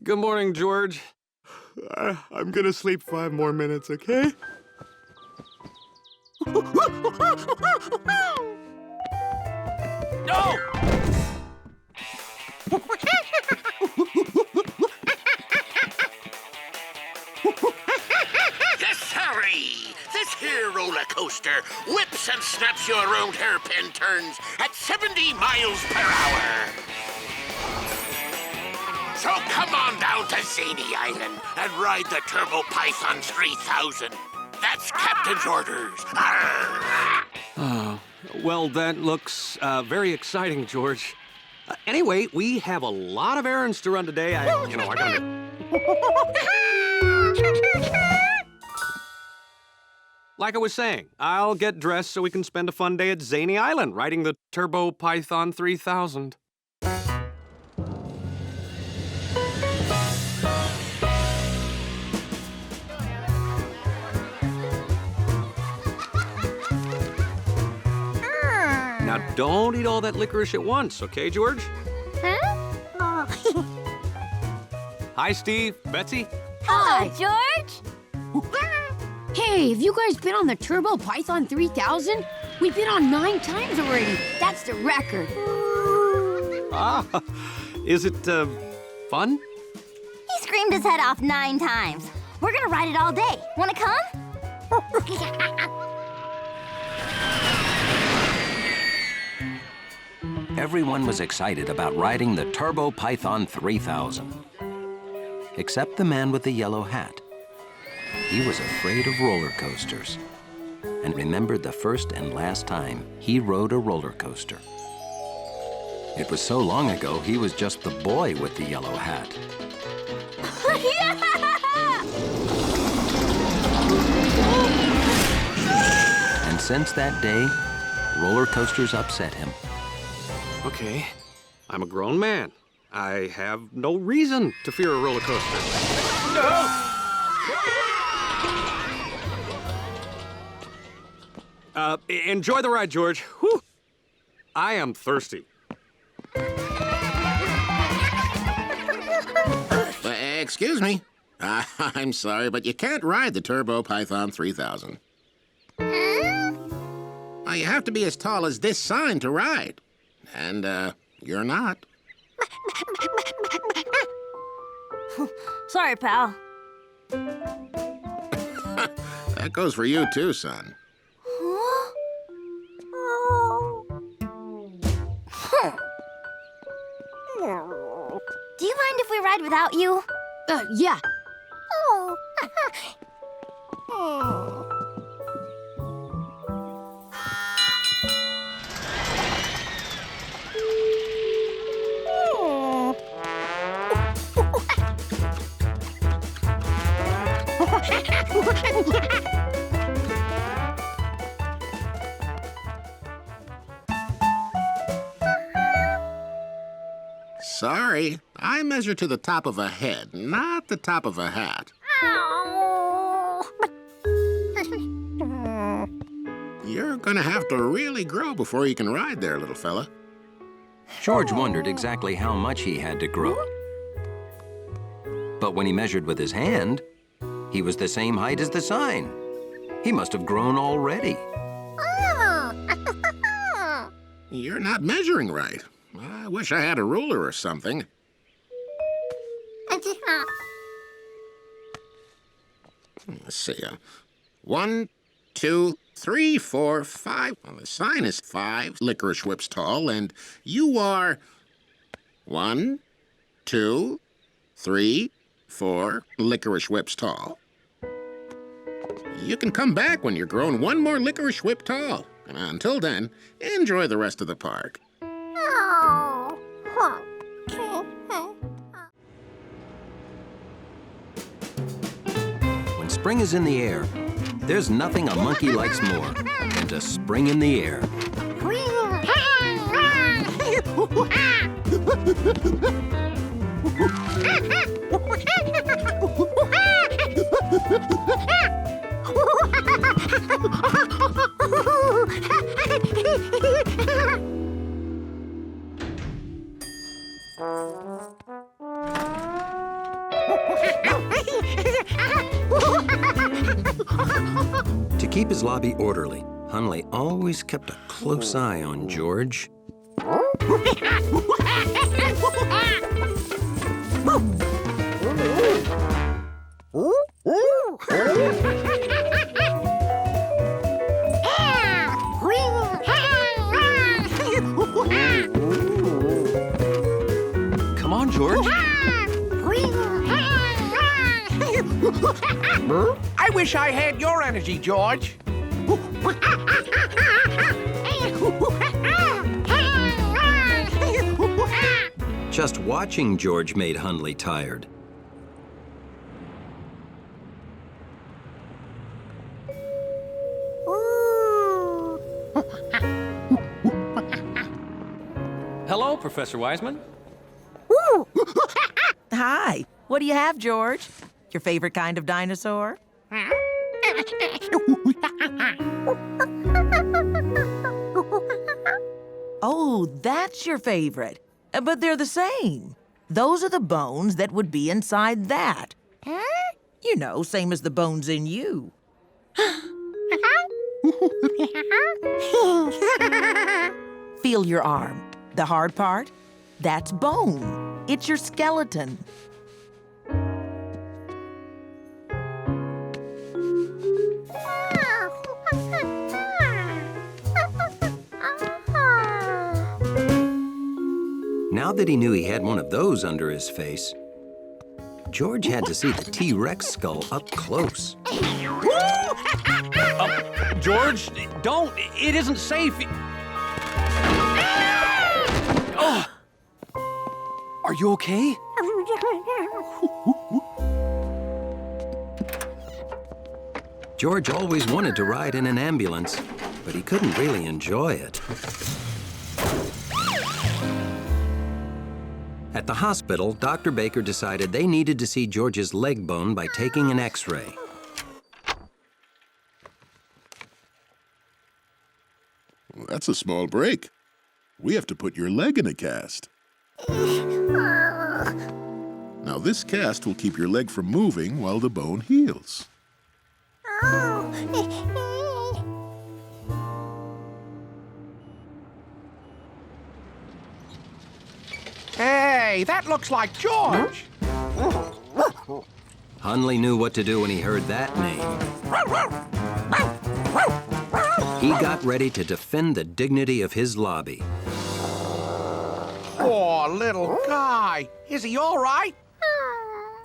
Good morning, George. I'm gonna sleep 5 more minutes, okay? No! Yes, sorry. This here roller coaster whips and snaps you around hairpin turns at 70 miles per hour. So come on down to Zany Island and ride the Turbo Python 3000. That's Captain's orders. Arr! Well, that looks very exciting, George. Anyway, we have a lot of errands to run today. I gotta... Like I was saying, I'll get dressed so we can spend a fun day at Zany Island riding the Turbo Python 3000. Now, don't eat all that licorice at once, okay, George? Huh? Hi, Steve. Betsy? Hi, George. Hey, have you guys been on the Turbo Python 3000? We've been on 9 times already. That's the record. Ah, is it, fun? He screamed his head off 9 times. We're gonna ride it all day. Wanna come? Everyone was excited about riding the Turbo Python 3000. Except the man with the yellow hat. He was afraid of roller coasters and remembered the first and last time he rode a roller coaster. It was so long ago, he was just the boy with the yellow hat. And since that day, roller coasters upset him. Okay, I'm a grown man. I have no reason to fear a roller coaster. Enjoy the ride, George. Whew. I am thirsty. Excuse me. I'm sorry, but you can't ride the Turbo Python 3000. You have to be as tall as this sign to ride. And, you're not. Sorry, pal. That goes for you too, son. Do you mind if we ride without you? Yeah. Sorry, I measure to the top of a head, not the top of a hat. You're gonna have to really grow before you can ride there, little fella. George wondered exactly how much he had to grow. But when he measured with his hand, he was the same height as the sign. He must have grown already. You're not measuring right. I wish I had a ruler or something. Let's see. 1, 2, 3, 4, 5. Well, the sign is 5 licorice whips tall, and you are 1, 2, 3, 4 licorice whips tall. You can come back when you're grown 1 more licorice whip tall. And until then, enjoy the rest of the park. When spring is in the air, there's nothing a monkey likes more than to spring in the air. To keep his lobby orderly, Hunley always kept a close eye on George. Come on, George. I wish I had your energy, George. Just watching George made Hunley tired. Hello, Professor Wiseman. Hi. What do you have, George? Your favorite kind of dinosaur? Oh, that's your favorite. But they're the same. Those are the bones that would be inside that. You know, same as the bones in you. Feel your arm. The hard part? That's bone. It's your skeleton. Now that he knew he had one of those under his face, George had to see the T-Rex skull up close. George, don't. It isn't safe. Oh. Are you okay? George always wanted to ride in an ambulance, but he couldn't really enjoy it. At the hospital, Dr. Baker decided they needed to see George's leg bone by taking an X-ray. Well, that's a small break. We have to put your leg in a cast. Now, this cast will keep your leg from moving while the bone heals. Hey, that looks like George. Hunley knew what to do when he heard that name. He got ready to defend the dignity of his lobby. Poor little guy. Is he all right?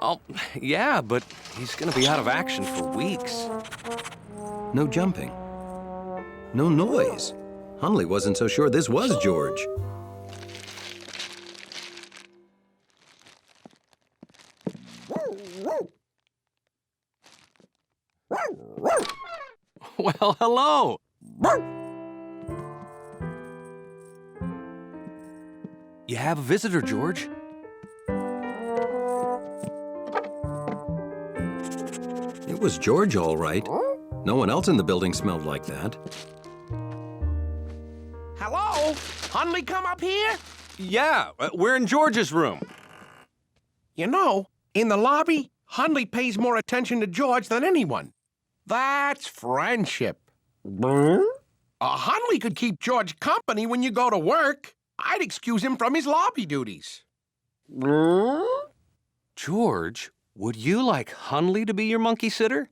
Oh, yeah, but he's gonna be out of action for weeks. No jumping. No noise. Hunley wasn't so sure this was George. Well, hello. You have a visitor, George. It was George, all right. No one else in the building smelled like that. Hello? Hunley come up here? Yeah, we're in George's room. You know, in the lobby, Hunley pays more attention to George than anyone. That's friendship. Hunley could keep George company when you go to work. I'd excuse him from his lobby duties. George, would you like Hunley to be your monkey sitter?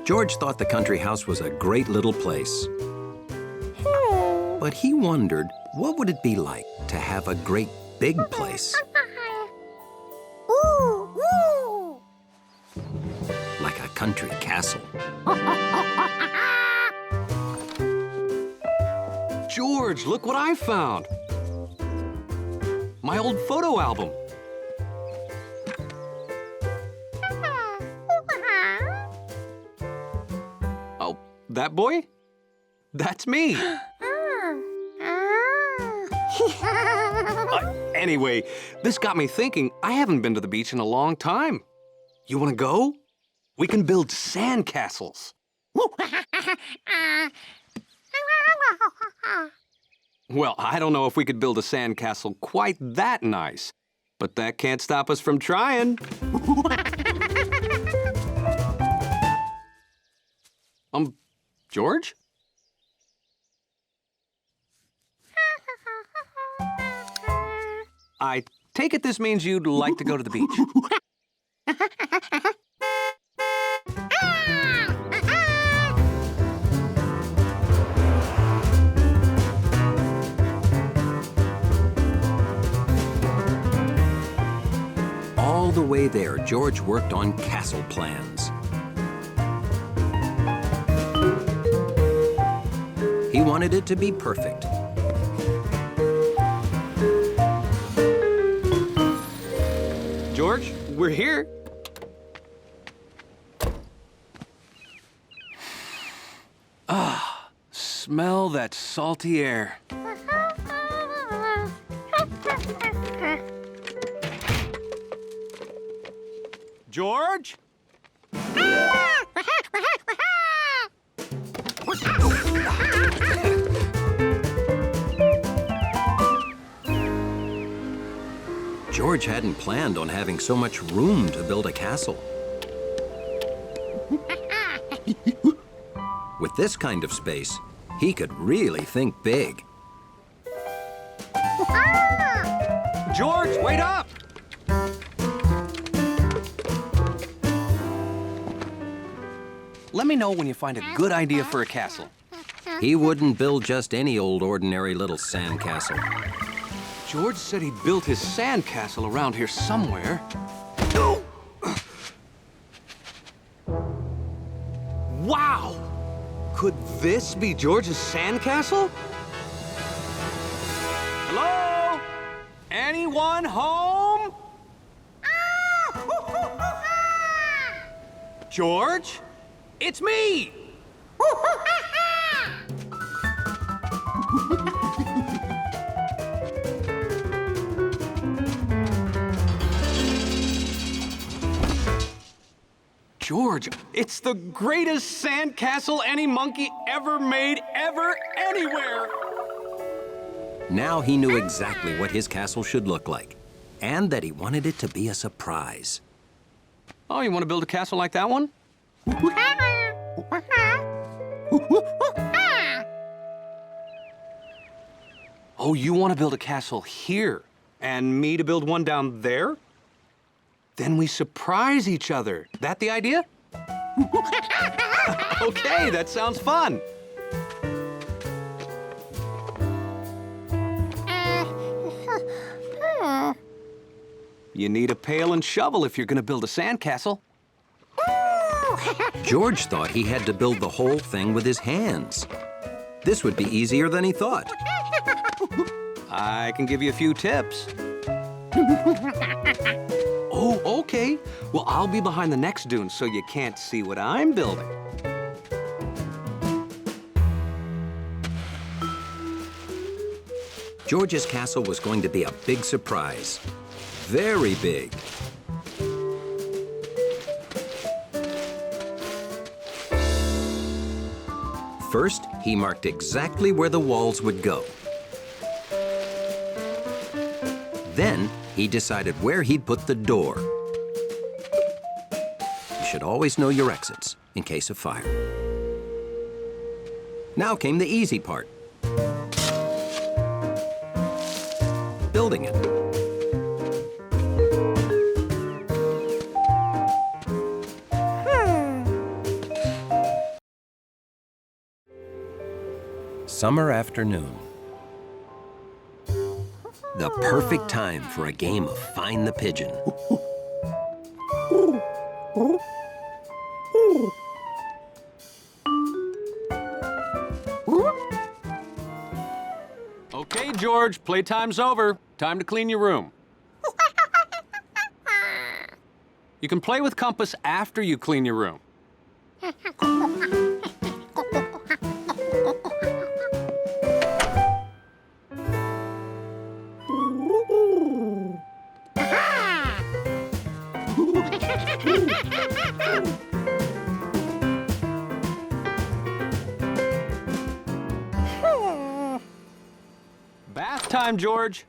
George thought the country house was a great little place. But he wondered, what would it be like to have a great big place? Like a country castle. George, look what I found. My old photo album. Oh, that boy? That's me. Anyway, this got me thinking, I haven't been to the beach in a long time. You want to go? We can build sand castles. Well, I don't know if we could build a sandcastle quite that nice, but that can't stop us from trying. George? I take it this means you'd like to go to the beach. All the way there, George worked on castle plans. He wanted it to be perfect. George, we're here. Ah, smell that salty air. George? George hadn't planned on having so much room to build a castle. With this kind of space, he could really think big. George, wait up! Let me know when you find a good idea for a castle. He wouldn't build just any old ordinary little sandcastle. George said he built his sandcastle around here somewhere. Wow! Could this be George's sandcastle? Hello? Anyone home? George? It's me! George, it's the greatest sandcastle any monkey ever made, anywhere! Now he knew exactly what his castle should look like, and that he wanted it to be a surprise. Oh, you want to build a castle like that one? Oh, you want to build a castle here, and me to build one down there? Then we surprise each other. That the idea? Okay, that sounds fun. You need a pail and shovel if you're going to build a sandcastle. George thought he had to build the whole thing with his hands. This would be easier than he thought. I can give you a few tips. Oh, okay. Well, I'll be behind the next dune so you can't see what I'm building. George's castle was going to be a big surprise. Very big. First, he marked exactly where the walls would go. Then, he decided where he'd put the door. You should always know your exits in case of fire. Now came the easy part. Building it. Summer afternoon. The perfect time for a game of Find the Pigeon. Okay, George, playtime's over. Time to clean your room. You can play with compass after you clean your room. time, George.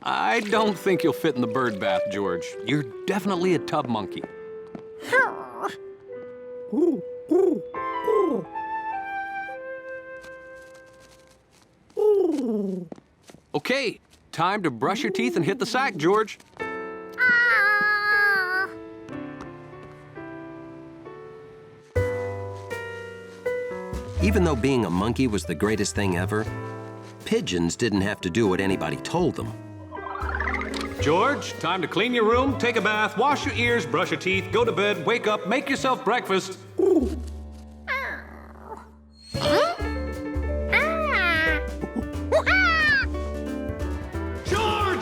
I don't think you'll fit in the bird bath, George. You're definitely a tub monkey. Okay, time to brush your teeth and hit the sack, George. Even though being a monkey was the greatest thing ever, pigeons didn't have to do what anybody told them. George, time to clean your room, take a bath, wash your ears, brush your teeth, go to bed, wake up, make yourself breakfast. George!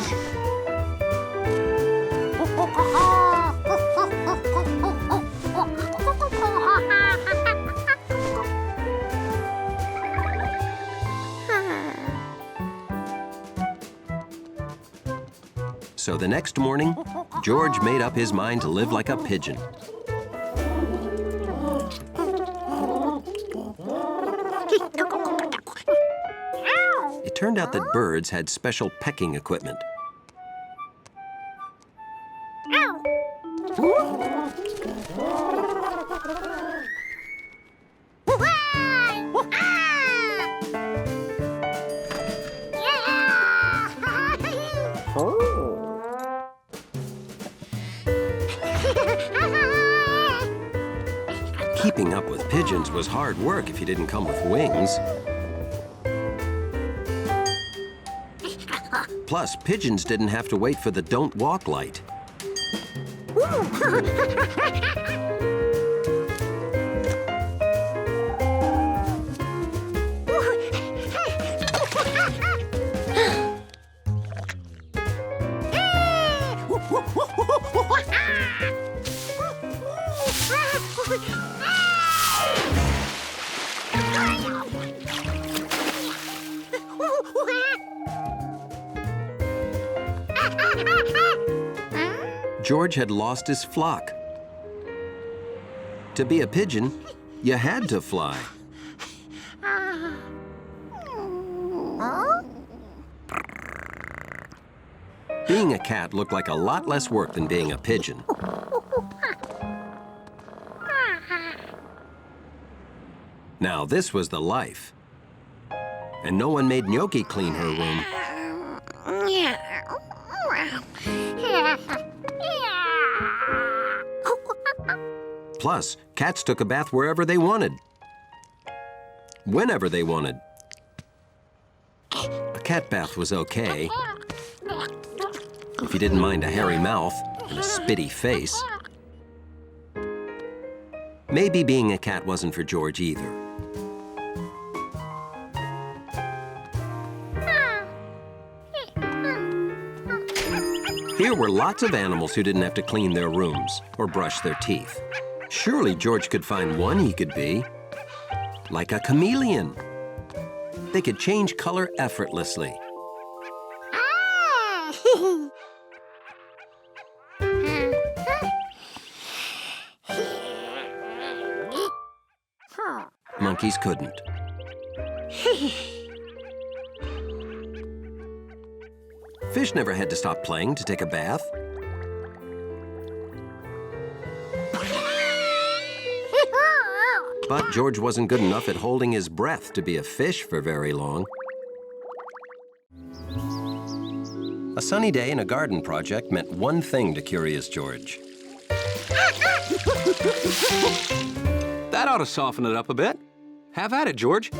So the next morning, George made up his mind to live like a pigeon. It turned out that birds had special pecking equipment. Keeping up with pigeons was hard work if you didn't come with wings. Plus, pigeons didn't have to wait for the don't walk light. George had lost his flock. To be a pigeon, you had to fly. Being a cat looked like a lot less work than being a pigeon. Now, this was the life. And no one made Gnocchi clean her room. Plus, cats took a bath wherever they wanted. Whenever they wanted. A cat bath was okay. If you didn't mind a hairy mouth and a spitty face. Maybe being a cat wasn't for George either. Here were lots of animals who didn't have to clean their rooms or brush their teeth. Surely George could find one he could be. Like a chameleon. They could change color effortlessly. Monkeys couldn't. Fish never had to stop playing to take a bath. But George wasn't good enough at holding his breath to be a fish for very long. A sunny day in a garden project meant one thing to Curious George. That ought to soften it up a bit. Have at it, George.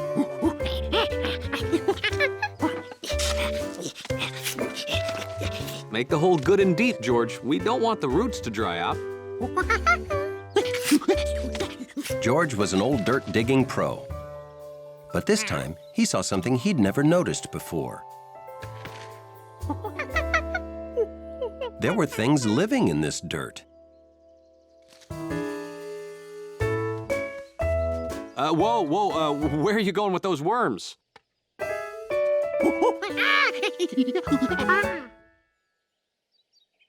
Make the hole good and deep, George. We don't want the roots to dry out. George was an old dirt-digging pro. But this time, he saw something he'd never noticed before. There were things living in this dirt. Whoa, where are you going with those worms?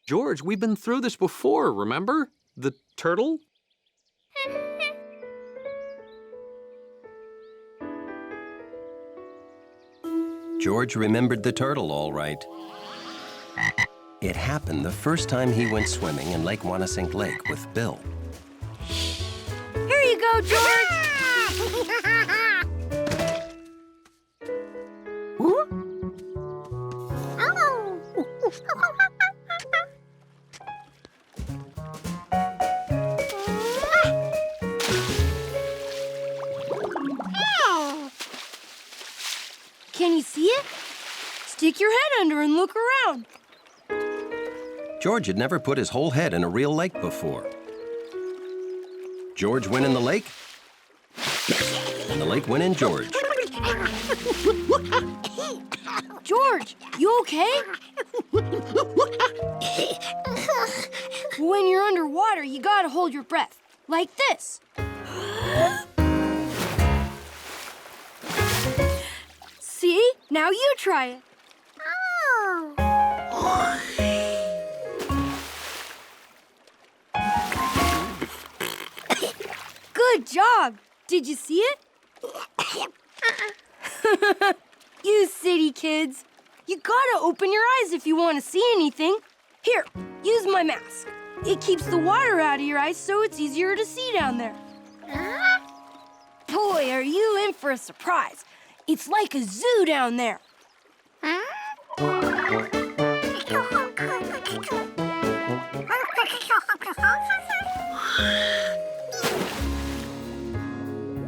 George, we've been through this before, remember? The turtle? George remembered the turtle all right. It happened the first time he went swimming in Lake Wanasink Lake with Bill. Here you go, George! Can you see it? Stick your head under and look around. George had never put his whole head in a real lake before. George went in the lake, and the lake went in George. George, you okay? When you're underwater, you gotta hold your breath, like this. See? Now you try it. Good job. Did you see it? You city kids. You gotta open your eyes if you want to see anything. Here, use my mask. It keeps the water out of your eyes so it's easier to see down there. Boy, are you in for a surprise. It's like a zoo down there.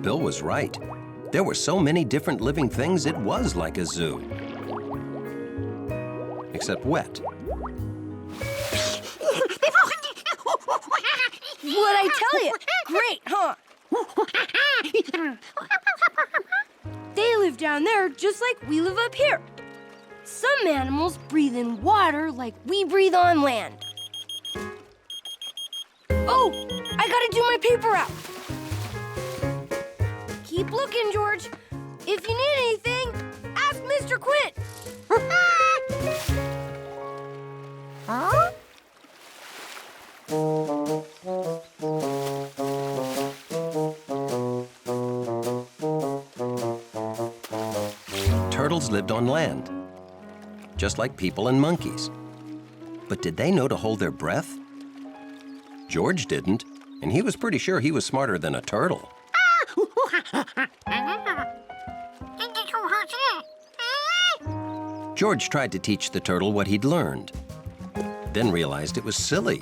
Bill was right. There were so many different living things, it was like a zoo. Except wet. What'd I tell you? Great, huh? They live down there just like we live up here. Some animals breathe in water like we breathe on land. Oh, I gotta do my paper route. Keep looking, George. If you need anything, ask Mr. Quint. Huh? Turtles lived on land, just like people and monkeys. But did they know to hold their breath? George didn't, and he was pretty sure he was smarter than a turtle. George tried to teach the turtle what he'd learned, then realized it was silly.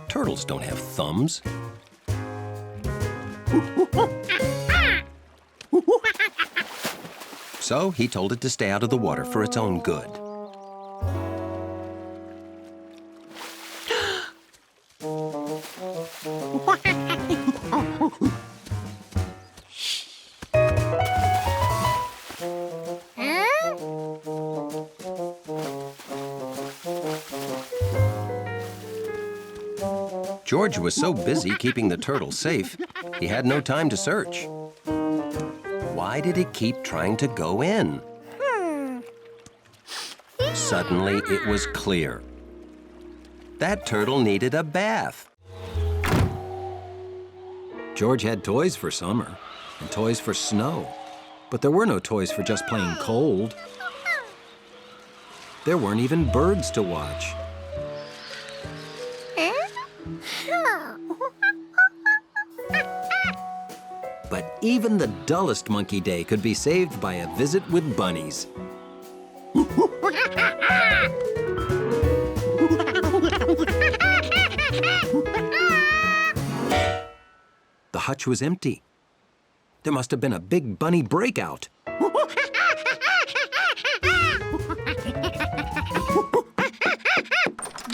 Turtles don't have thumbs. So he told it to stay out of the water for its own good. George was so busy keeping the turtle safe, he had no time to search. Why did it keep trying to go in? Suddenly, it was clear. That turtle needed a bath. George had toys for summer and toys for snow, but there were no toys for just plain cold. There weren't even birds to watch. But even the dullest monkey day could be saved by a visit with bunnies. The hutch was empty. There must have been a big bunny breakout.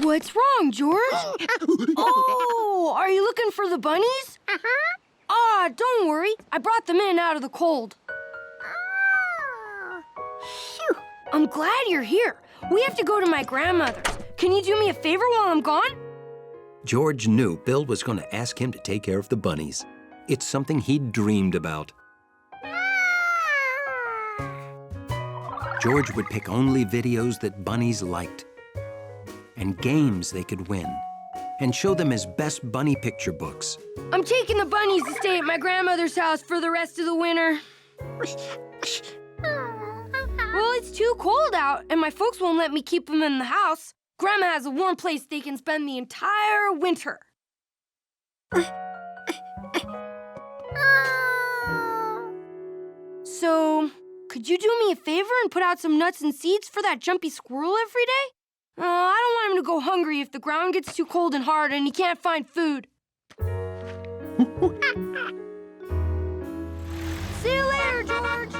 What's wrong, George? Oh, are you looking for the bunnies? Ah, don't worry. I brought them in out of the cold. I'm glad you're here. We have to go to my grandmother's. Can you do me a favor while I'm gone? George knew Bill was going to ask him to take care of the bunnies. It's something he'd dreamed about. George would pick only videos that bunnies liked, and games they could win, and show them his best bunny picture books. I'm taking the bunnies to stay at my grandmother's house for the rest of the winter. Well, it's too cold out, and my folks won't let me keep them in the house. Grandma has a warm place they can spend the entire winter. So, could you do me a favor and put out some nuts and seeds for that jumpy squirrel every day? I don't want him to go hungry if the ground gets too cold and hard and he can't find food. See you later, George.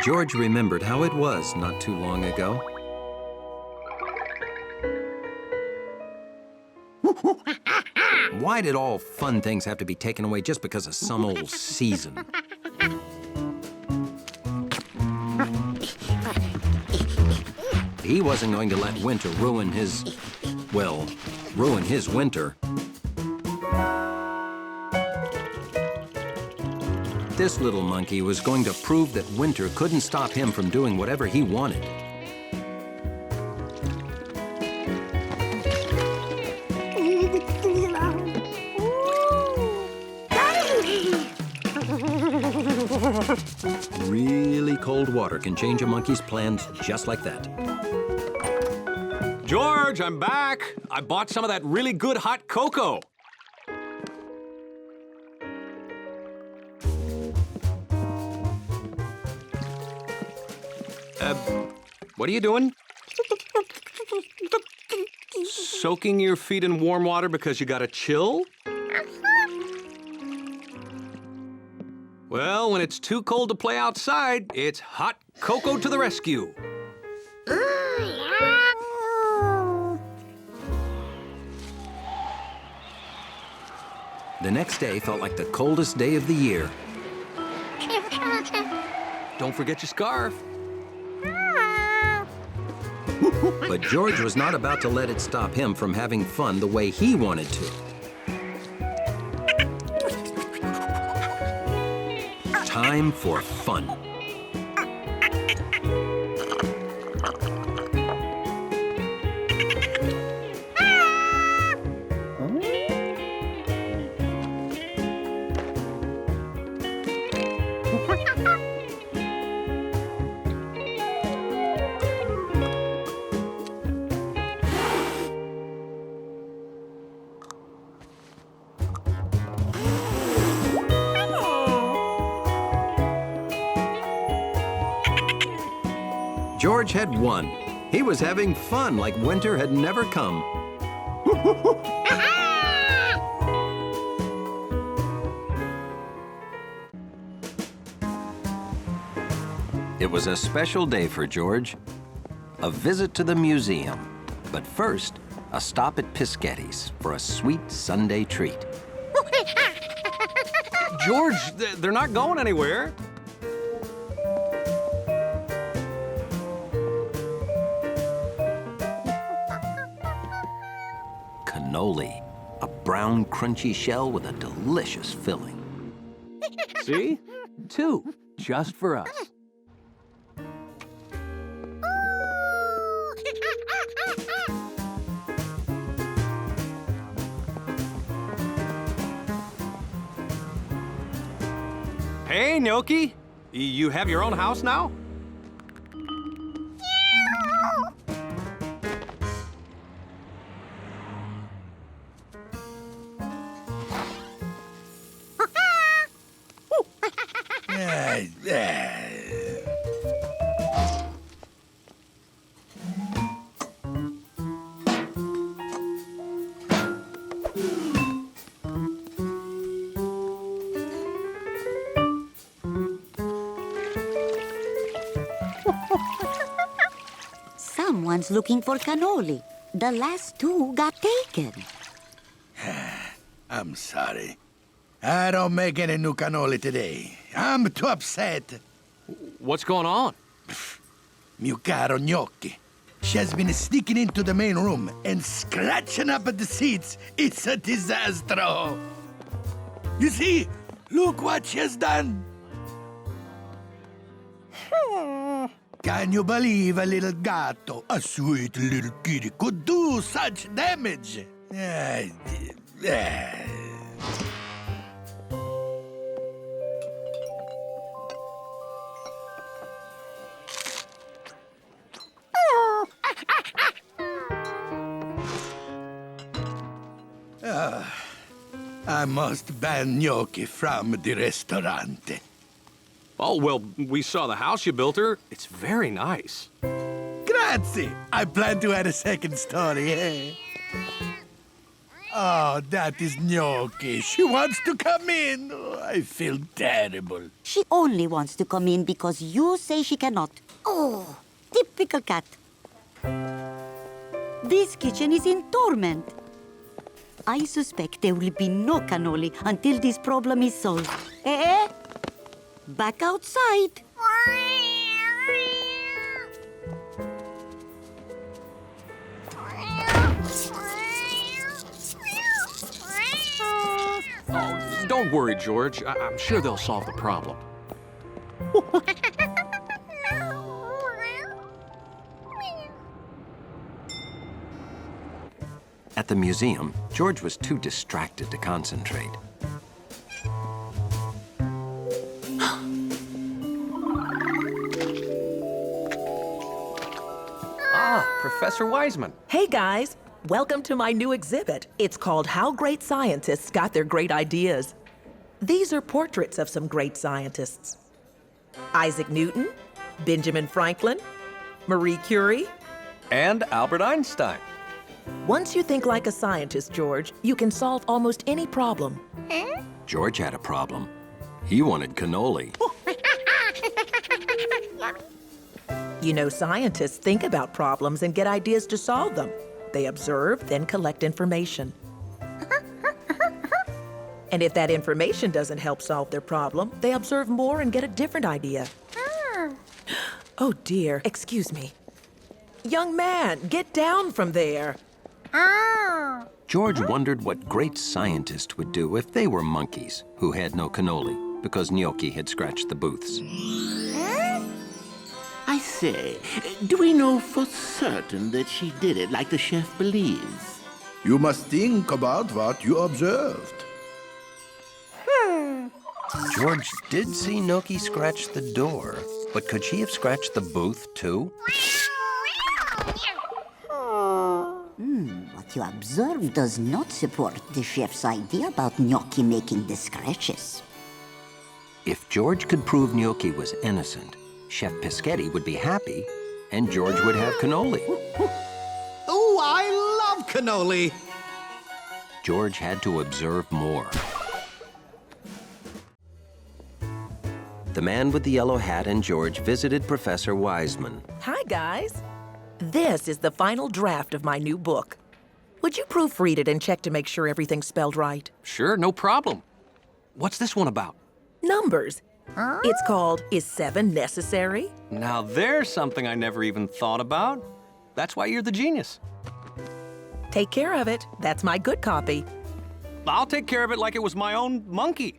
George remembered how it was not too long ago. Why did all fun things have to be taken away just because of some old season? He wasn't going to let winter ruin his winter. This little monkey was going to prove that winter couldn't stop him from doing whatever he wanted. Really cold water can change a monkey's plans just like that. George, I'm back. I bought some of that really good hot cocoa. What are you doing? Soaking your feet in warm water because you got a chill? Well, when it's too cold to play outside, it's hot cocoa to the rescue. The next day felt like the coldest day of the year. Don't forget your scarf. But George was not about to let it stop him from having fun the way he wanted to. Time for fun. George had won. He was having fun like winter had never come. It was a special day for George. A visit to the museum. But first, a stop at Piscatty's for a sweet Sunday treat. George, they're not going anywhere. Cannoli, a brown, crunchy shell with a delicious filling. See? 2, just for us. Hey, Gnocchi. You have your own house now? Someone's looking for cannoli. The last 2 got taken. I'm sorry. I don't make any new cannoli today. I'm too upset. What's going on? mio caro gnocchi. She has been sneaking into the main room and scratching up at the seats. It's a disaster. You see, look what she has done. Can you believe a little gatto, a sweet little kitty, could do such damage? I must ban gnocchi from the restaurant. Oh, well, we saw the house you built her. It's very nice. Grazie. I plan to add a second story, eh? Oh, that is gnocchi. She wants to come in. Oh, I feel terrible. She only wants to come in because you say she cannot. Oh, typical cat. This kitchen is in torment. I suspect there will be no cannoli until this problem is solved. Eh? Back outside. Oh, don't worry, George. I'm sure they'll solve the problem. At the museum, George was too distracted to concentrate. Professor Wiseman. Hey guys, welcome to my new exhibit. It's called How Great Scientists Got Their Great Ideas. These are portraits of some great scientists. Isaac Newton, Benjamin Franklin, Marie Curie, And Albert Einstein. Once you think like a scientist, George, you can solve almost any problem. George had a problem. He wanted cannoli. You know, scientists think about problems and get ideas to solve them. They observe, then collect information. And if that information doesn't help solve their problem, they observe more and get a different idea. Oh dear, excuse me. Young man, get down from there. George wondered what great scientists would do if they were monkeys who had no cannoli because Gnocchi had scratched the booths. I say, do we know for certain that she did it like the chef believes? You must think about what you observed. George did see Gnocchi scratch the door, but could she have scratched the booth too? What you observe does not support the chef's idea about gnocchi making the scratches. If George could prove Gnocchi was innocent, Chef Peschetti would be happy, and George would have cannoli. Oh, I love cannoli. George had to observe more. The man with the yellow hat and George visited Professor Wiseman. Hi, guys. This is the final draft of my new book. Would you proofread it and check to make sure everything's spelled right? Sure, no problem. What's this one about? Numbers. It's called Is 7 Necessary? Now there's something I never even thought about. That's why you're the genius. Take care of it. That's my good copy. I'll take care of it like it was my own monkey.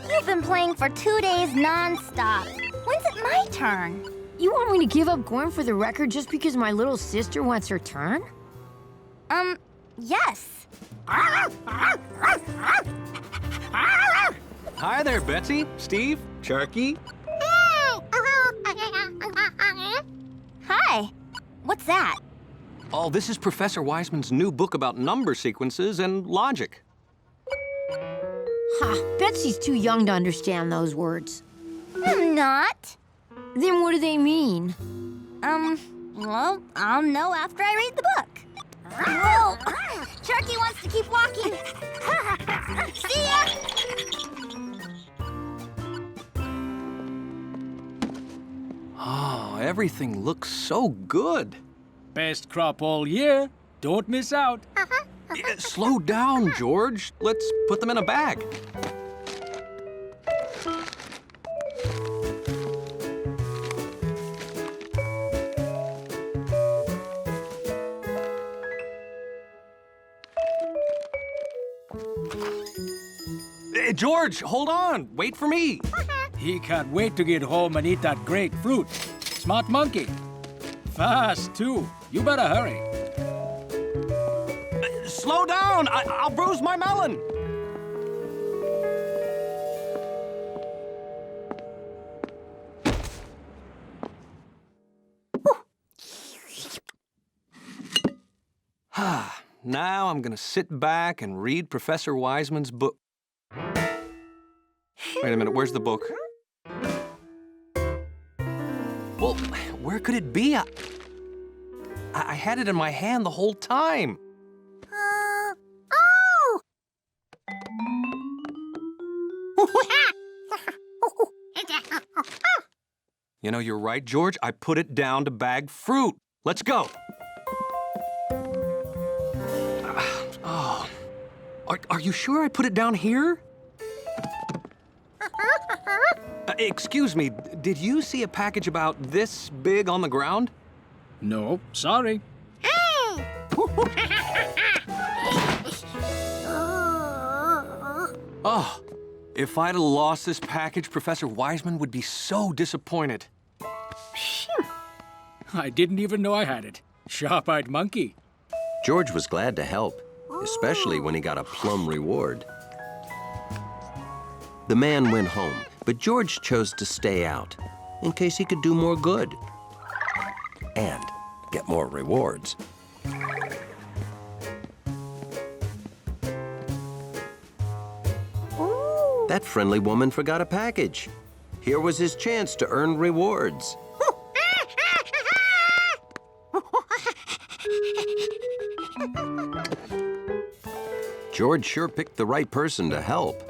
You've been playing for 2 days non-stop. When's it my turn? You want me to give up going for the record just because my little sister wants her turn? Yes. Hi there, Betsy, Steve, Sharky. Hi. What's that? Oh, this is Professor Wiseman's new book about number sequences and logic. Ha, Betsy's too young to understand those words. I'm not. Then what do they mean? Well, I'll know after I read the book. Whoa! Sharky wants to keep walking. See ya! Oh, everything looks so good. Best crop all year. Don't miss out. Slow down, George. Let's put them in a bag. George, hold on. Wait for me. He can't wait to get home and eat that great fruit. Smart monkey. Fast, too. You better hurry. Slow down. I'll bruise my melon. Now I'm gonna sit back and read Professor Wiseman's book. Wait a minute, where's the book? Well, where could it be? I had it in my hand the whole time. Oh! You know, you're right, George. I put it down to bag fruit. Let's go. Oh. Are you sure I put it down here? Excuse me, did you see a package about this big on the ground? No, sorry. Oh, if I'd have lost this package, Professor Wiseman would be so disappointed. I didn't even know I had it. Sharp-eyed monkey. George was glad to help, especially when he got a plum reward. The man went home, but George chose to stay out in case he could do more good and get more rewards. That friendly woman forgot a package. Here was his chance to earn rewards. George sure picked the right person to help.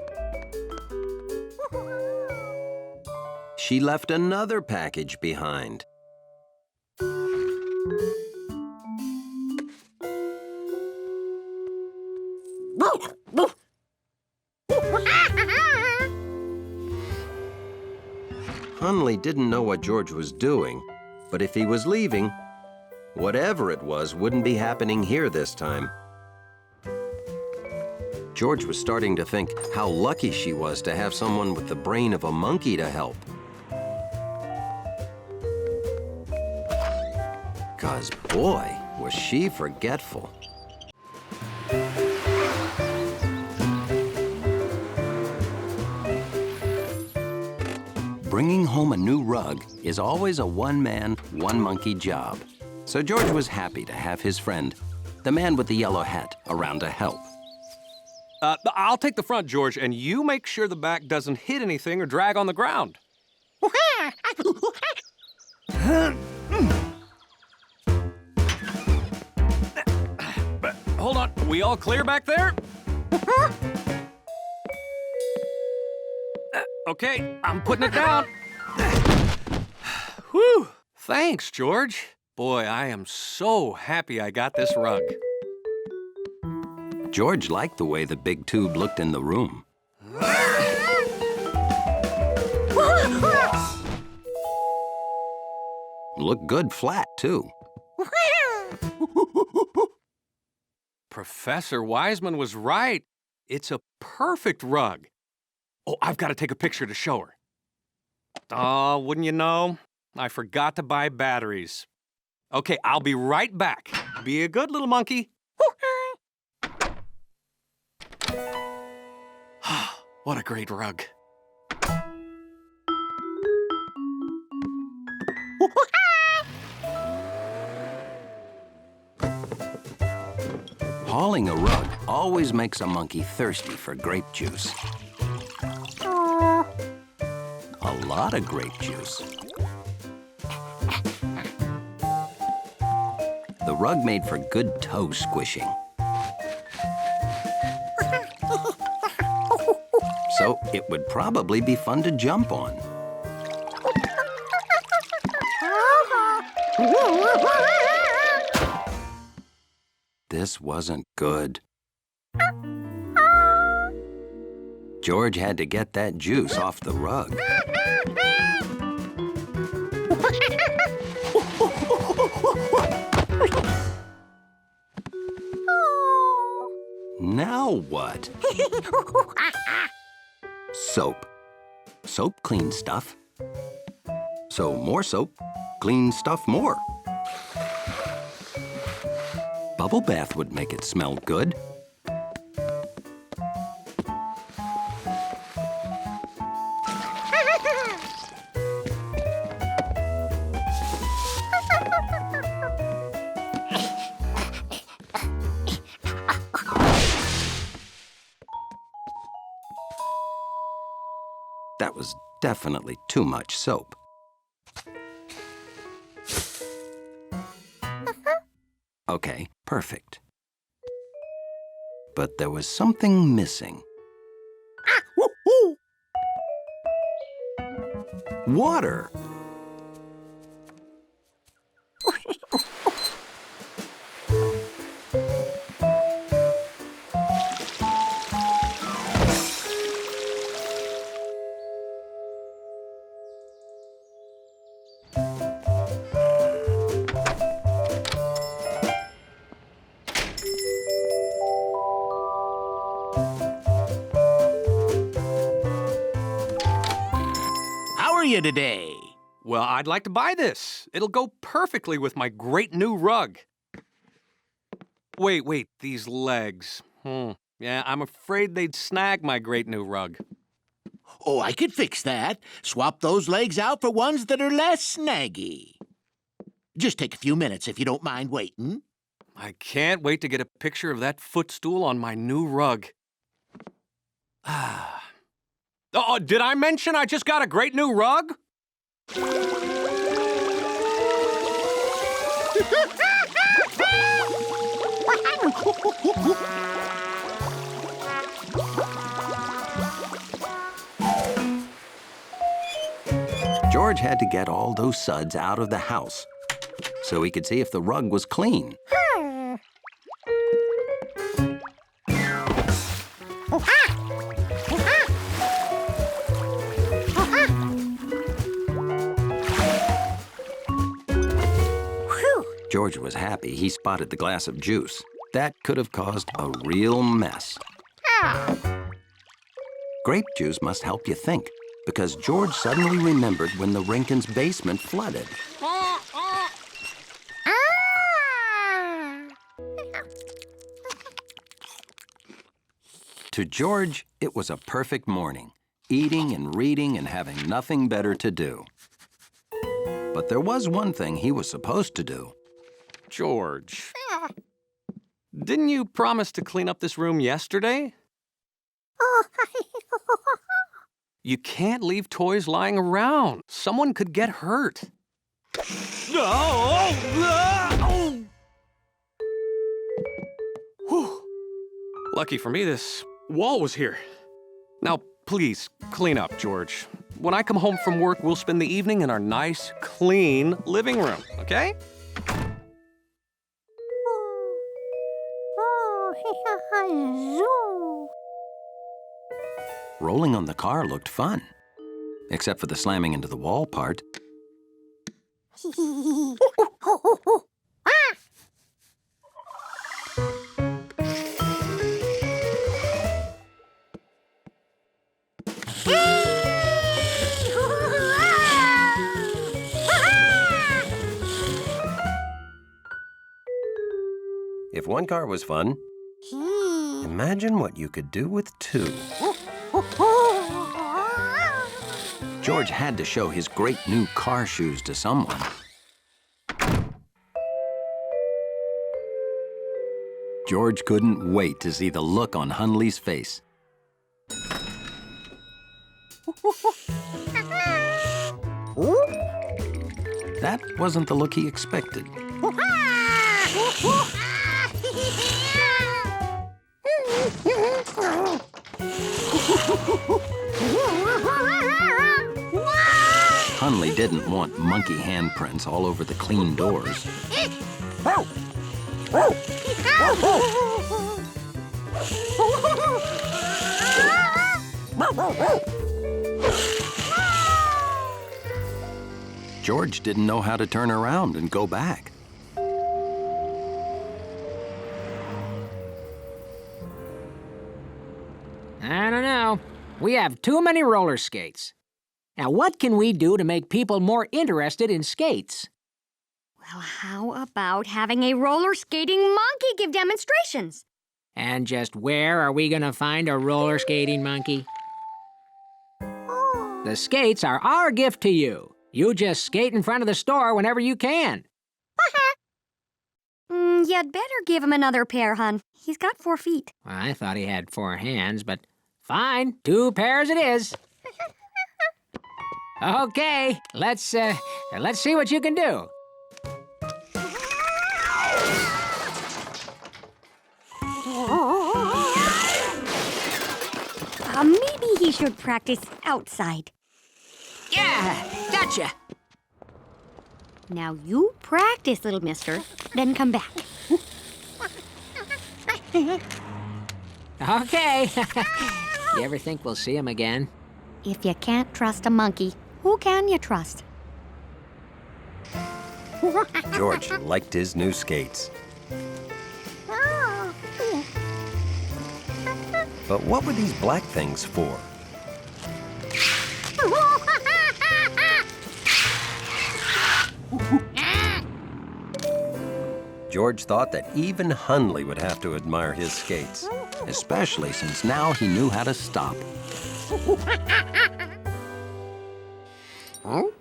She left another package behind. Hunley didn't know what George was doing, but if he was leaving, whatever it was wouldn't be happening here this time. George was starting to think how lucky she was to have someone with the brain of a monkey to help. 'Cause boy, was she forgetful. Bringing home a new rug is always a one-man, one-monkey job. So George was happy to have his friend, the man with the yellow hat, around to help. I'll take the front, George, and you make sure the back doesn't hit anything or drag on the ground. Hold on, we all clear back there? Okay, I'm putting it down. Whew, thanks, George. Boy, I am so happy I got this rug. George liked the way the big tube looked in the room. Looked good flat, too. Professor Wiseman was right. It's a perfect rug. Oh, I've got to take a picture to show her. Oh, wouldn't you know? I forgot to buy batteries. Okay, I'll be right back. Be a good little monkey. What a great rug. Hauling a rug always makes a monkey thirsty for grape juice. A lot of grape juice. The rug made for good toe squishing. So it would probably be fun to jump on. This wasn't good. George had to get that juice off the rug. Now what? Soap. Soap cleans stuff. So more soap cleans stuff more. Bubble bath would make it smell good. That was definitely too much soap. Okay, perfect. But there was something missing. Water! How are you today? Well, I'd like to buy this. It'll go perfectly with my great new rug. Wait, these legs. Yeah, I'm afraid they'd snag my great new rug. Oh, I could fix that. Swap those legs out for ones that are less snaggy. Just take a few minutes if you don't mind waiting. I can't wait to get a picture of that footstool on my new rug. Oh, did I mention I just got a great new rug? George had to get all those suds out of the house so he could see if the rug was clean. George was happy he spotted the glass of juice. That could have caused a real mess. Grape juice must help you think, because George suddenly remembered when the Rinkins' basement flooded. To George, it was a perfect morning, eating and reading and having nothing better to do. But there was one thing he was supposed to do. George, didn't you promise to clean up this room yesterday? You can't leave toys lying around. Someone could get hurt. Lucky for me, this wall was here. Now, please, clean up, George. When I come home from work, we'll spend the evening in our nice, clean living room, okay? Rolling on the car looked fun, except for the slamming into the wall part. If one car was fun, imagine what you could do with two. George had to show his great new car shoes to someone. George couldn't wait to see the look on Hundley's face. That wasn't the look he expected. Hundley didn't want monkey handprints all over the clean doors. George didn't know how to turn around and go back. I don't know. We have too many roller skates. Now, what can we do to make people more interested in skates? Well, how about having a roller skating monkey give demonstrations? And just where are we gonna find a roller skating monkey? The skates are our gift to you. You just skate in front of the store whenever you can. You'd better give him another pair, hon. He's got 4 feet. I thought he had 4 hands, but fine, 2 pairs it is. Okay, let's see what you can do. Maybe he should practice outside. Yeah, gotcha. Now you practice, little mister, then come back. Okay. You ever think we'll see him again? If you can't trust a monkey, who can you trust? George liked his new skates. But what were these black things for? George thought that even Hundley would have to admire his skates, especially since now he knew how to stop. Oh,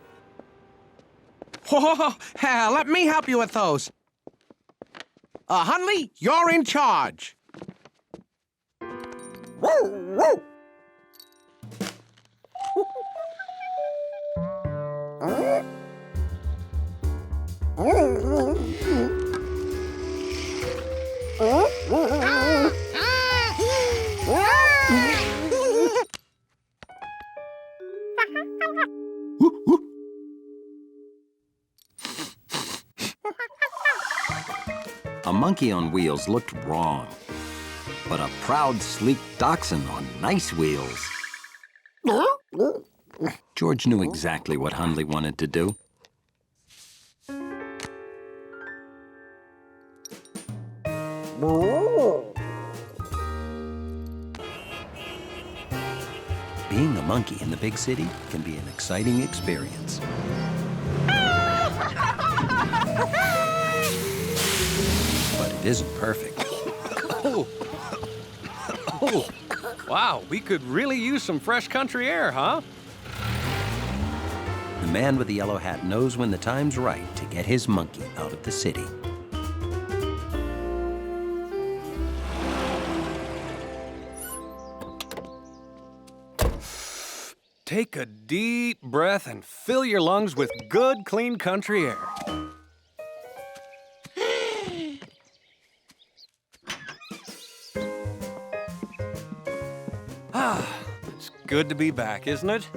let me help you with those. Hundley, you're in charge. A monkey on wheels looked wrong, but a proud, sleek dachshund on nice wheels. George knew exactly what Hundley wanted to do. Being a monkey in the big city can be an exciting experience. But it isn't perfect. Oh. Oh. Wow, we could really use some fresh country air, huh? The man with the yellow hat knows when the time's right to get his monkey out of the city. Take a deep breath and fill your lungs with good, clean country air. It's good to be back, isn't it?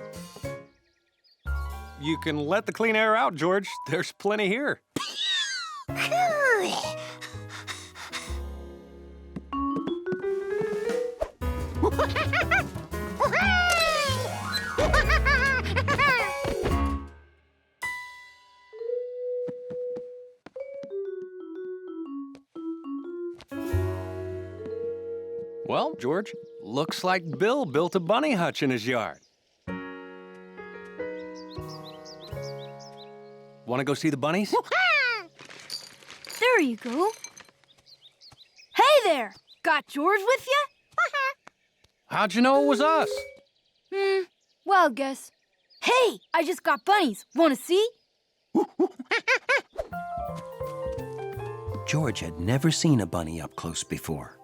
You can let the clean air out, George. There's plenty here. Well, George, looks like Bill built a bunny hutch in his yard. Want to go see the bunnies? There you go. Hey there! Got George with you? How'd you know it was us? Well, guess. Hey, I just got bunnies. Want to see? George had never seen a bunny up close before.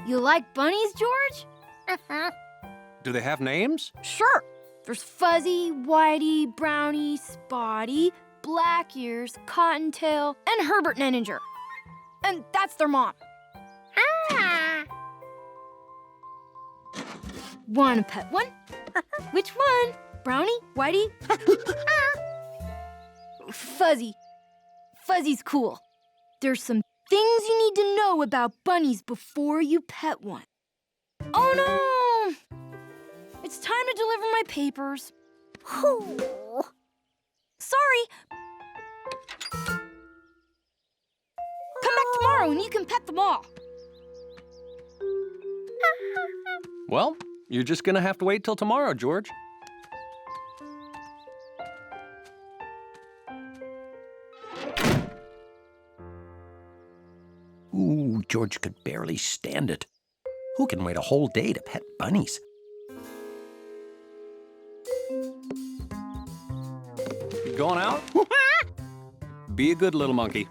You like bunnies, George? Do they have names? Sure. There's Fuzzy, Whitey, Brownie, Spotty, Black Ears, Cottontail, and Herbert Nenninger. And that's their mom. Want to pet one? Which one? Brownie? Whitey? Fuzzy. Fuzzy's cool. There's some things you need to know about bunnies before you pet one. Oh no! It's time to deliver my papers. Sorry. Come back tomorrow and you can pet them all. Well, you're just gonna have to wait till tomorrow, George. Ooh, George could barely stand it. Who can wait a whole day to pet bunnies? You going out? Be a good little monkey.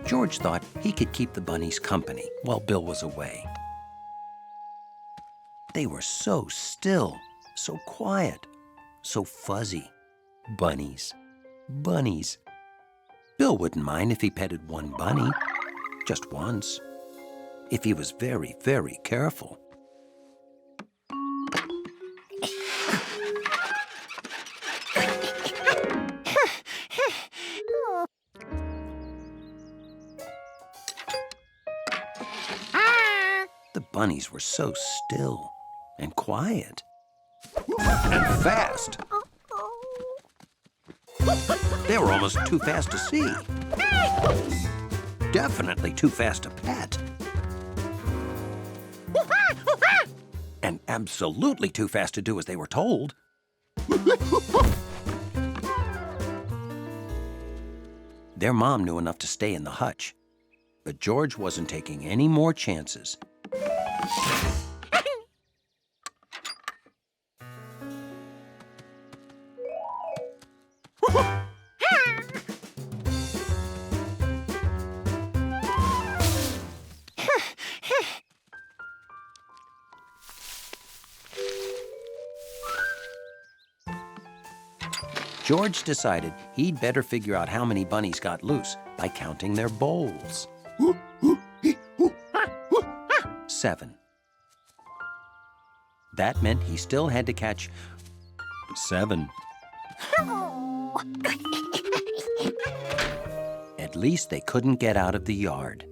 George thought he could keep the bunnies company while Bill was away. They were so still, so quiet, so fuzzy. Bunnies, bunnies. Bill wouldn't mind if he petted one bunny, just once, if he was very, very careful. The bunnies were so still and quiet and fast. They were almost too fast to see. Definitely too fast to pet. And absolutely too fast to do as they were told. Their mom knew enough to stay in the hutch, but George wasn't taking any more chances. George decided he'd better figure out how many bunnies got loose by counting their bowls. 7. That meant he still had to catch 7. At least they couldn't get out of the yard.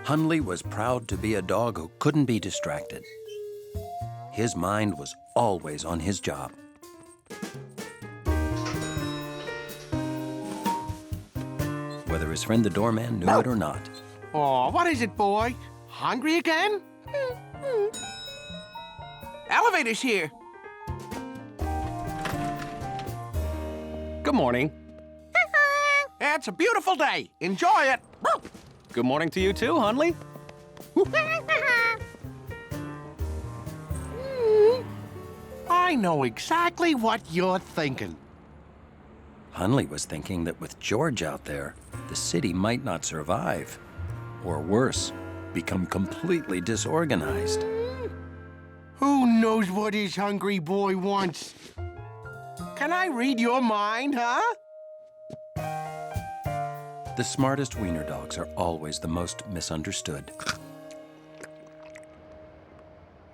Hundley was proud to be a dog who couldn't be distracted. His mind was always on his job. Whether his friend the doorman knew it or not. Oh, what is it, boy? Hungry again? Elevator's here. Good morning. It's a beautiful day. Enjoy it. Good morning to you too, Hundley. I know exactly what you're thinking. Hundley was thinking that with George out there, the city might not survive. Or worse, become completely disorganized. Who knows what his hungry boy wants? Can I read your mind, huh? The smartest wiener dogs are always the most misunderstood.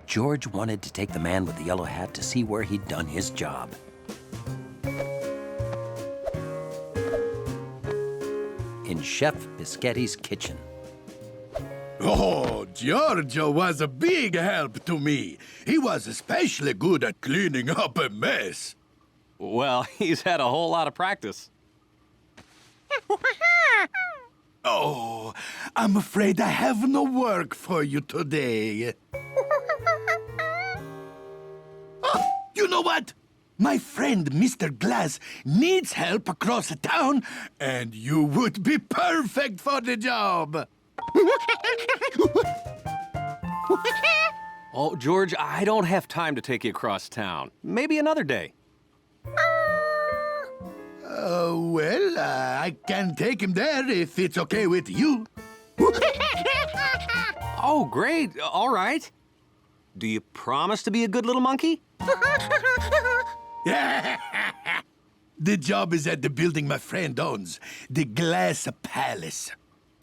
George wanted to take the man with the yellow hat to see where he'd done his job. In Chef Biscetti's kitchen. Oh, Giorgio was a big help to me. He was especially good at cleaning up a mess. Well, he's had a whole lot of practice. Oh, I'm afraid I have no work for you today. Oh, you know what? My friend Mr. Glass needs help across the town, and you would be perfect for the job. Oh, George, I don't have time to take you across town. Maybe another day. I can take him there if it's okay with you. Oh, great. All right. Do you promise to be a good little monkey? The job is at the building my friend owns, the Glass Palace.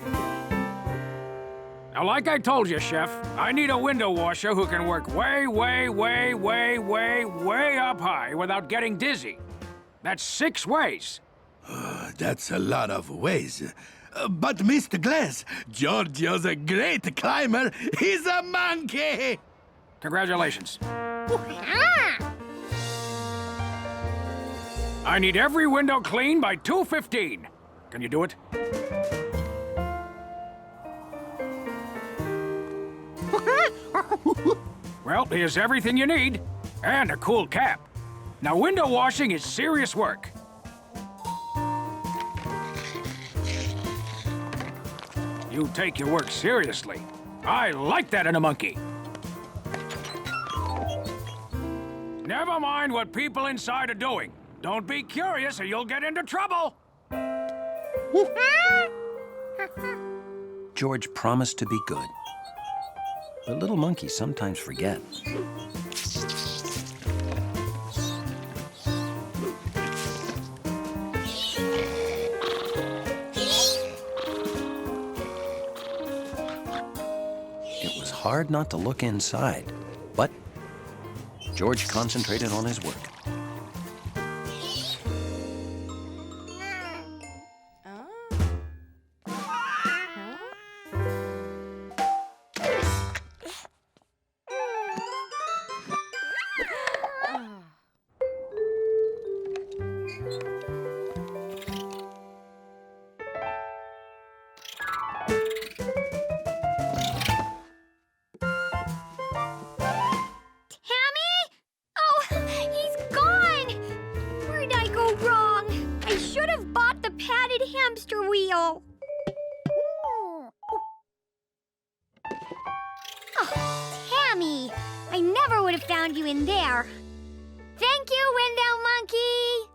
Now, like I told you, Chef, I need a window washer who can work way up high without getting dizzy. That's 6 ways. That's a lot of ways. But Mr. Glass, Giorgio's a great climber. He's a monkey! Congratulations. I need every window clean by 2:15. Can you do it? Well, here's everything you need. And a cool cap. Now, window washing is serious work. You take your work seriously. I like that in a monkey. Never mind what people inside are doing. Don't be curious or you'll get into trouble. George promised to be good. But little monkeys sometimes forget. It was hard not to look inside, but George concentrated on his work. Hamster wheel. Oh, Tammy, I never would have found you in there. Thank you, Window Monkey.